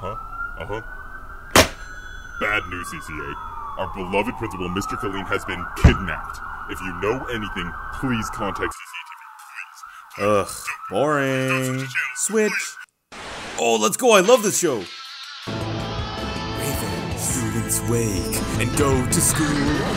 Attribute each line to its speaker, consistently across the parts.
Speaker 1: Uh-huh. Bad news, CCA. Our beloved principal, Mr. Killeen, has been kidnapped. If you know anything, please contact CCA TV. Please.
Speaker 2: Ugh, boring. Switch. Oh, let's go, I love this show. Raven, students wake and go to school.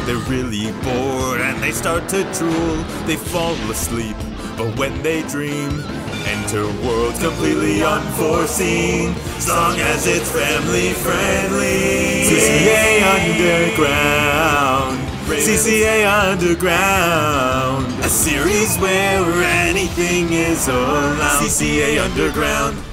Speaker 2: They're really bored and they start to drool. They fall asleep, but when they dream, enter worlds completely unforeseen, as long as it's family friendly. CCA Underground, CCA Underground, a series where anything is allowed. CCA Underground.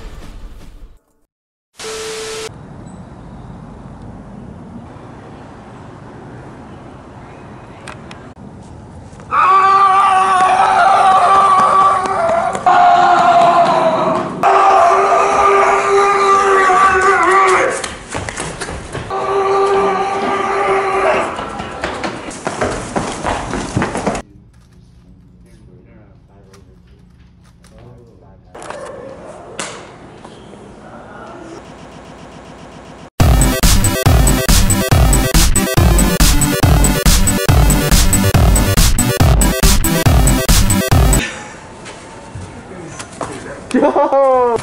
Speaker 3: Go!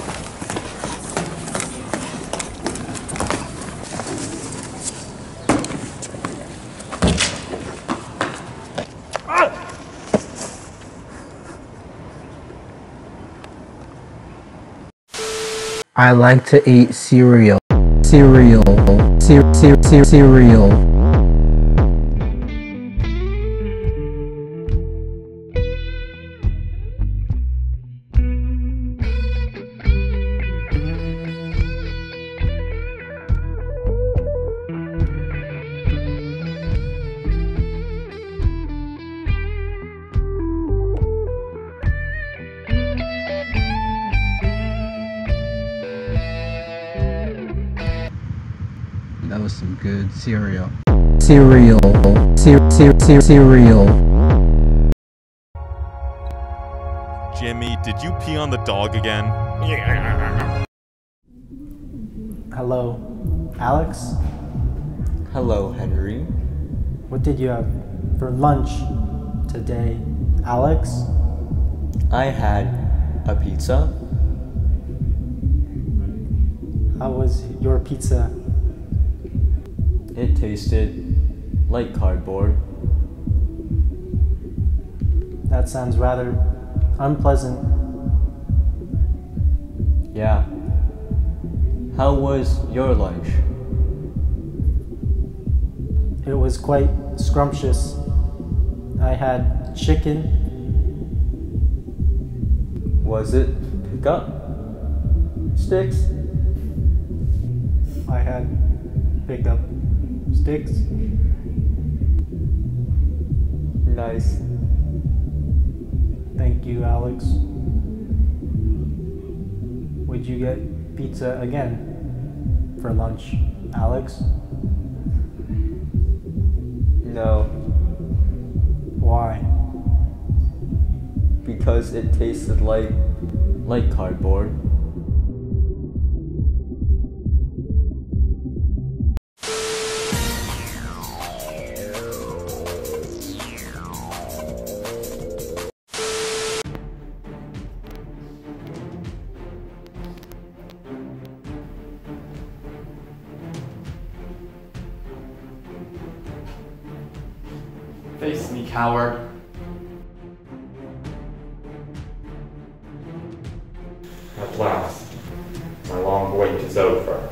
Speaker 4: I like to eat cereal. Cereal. Cereal. That was some good cereal. Cereal. Cereal.
Speaker 2: Jimmy, did you pee on the dog again?
Speaker 1: Yeah.
Speaker 3: Hello, Alex?
Speaker 5: Hello, Henry.
Speaker 3: What did you have for lunch today, Alex?
Speaker 5: I had a pizza.
Speaker 3: How was your pizza?
Speaker 5: It tasted like cardboard.
Speaker 3: That sounds rather unpleasant.
Speaker 5: Yeah. How was your lunch?
Speaker 3: It was quite scrumptious. I had chicken.
Speaker 5: Was it pickup sticks?
Speaker 3: I had pickup sticks.
Speaker 5: Nice.
Speaker 3: Thank you, Alex. Would you get pizza again for lunch, Alex?
Speaker 5: No,
Speaker 3: Why?
Speaker 5: because it tasted like cardboard.
Speaker 6: Face me, coward. At last, my long wait is over.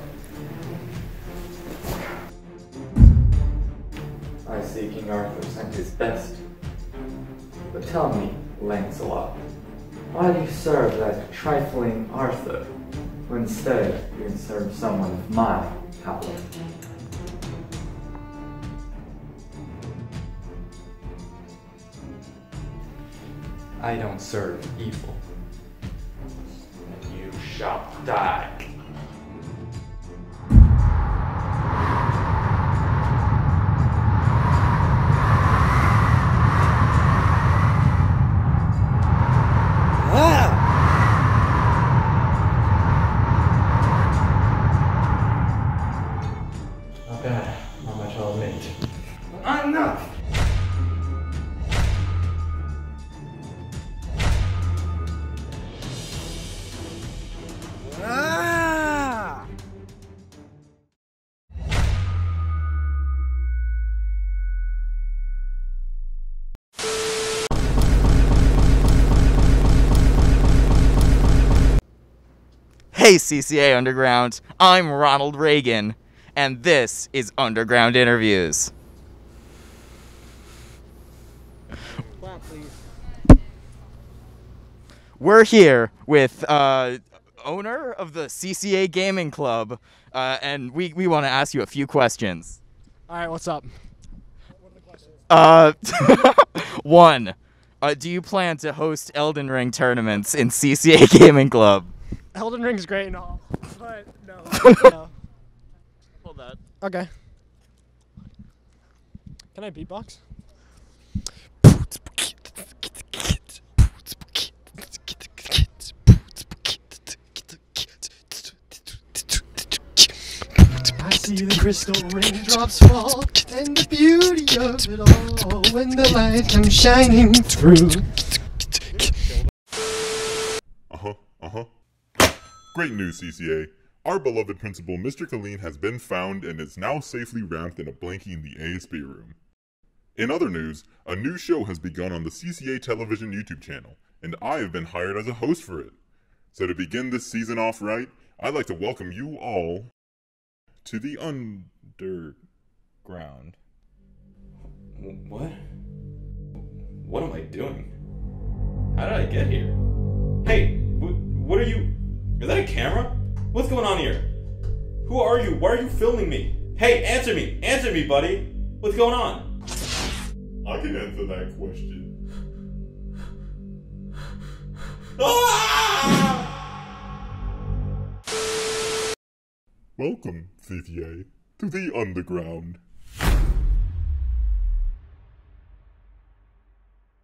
Speaker 6: I see King Arthur sent his best. But tell me, Lancelot, why do you serve that trifling Arthur, when instead you can serve someone of my caliber? I don't serve evil. And you shall die.
Speaker 7: Hey CCA Underground, I'm Ronald Reagan, and this is Underground Interviews.
Speaker 8: Clap, please.
Speaker 7: We're here with owner of the CCA Gaming Club, and we want to ask you a few questions.
Speaker 8: All right, what's up? What are the questions?
Speaker 7: One, do you plan to host Elden Ring tournaments in CCA Gaming Club?
Speaker 8: Elden Ring's great and all, but no. No.
Speaker 7: Hold that.
Speaker 8: Okay. Can I beatbox? I see the crystal raindrops fall, and the beauty of it all when the light comes shining through.
Speaker 1: Great news, CCA. Our beloved principal, Mr. Colleen, has been found and is now safely wrapped in a blankie in the ASB room. In other news, a new show has begun on the CCA Television YouTube channel, and I have been hired as a host for it. So to begin this season off right, I'd like to welcome you all to the underground.
Speaker 9: What? What am I doing? How did I get here? Hey, what are you... Is that a camera? What's going on here? Who are you? Why are you filming me? Hey, answer me! Answer me, buddy! What's going on?
Speaker 1: I can answer that question. Welcome, CCA, to the underground.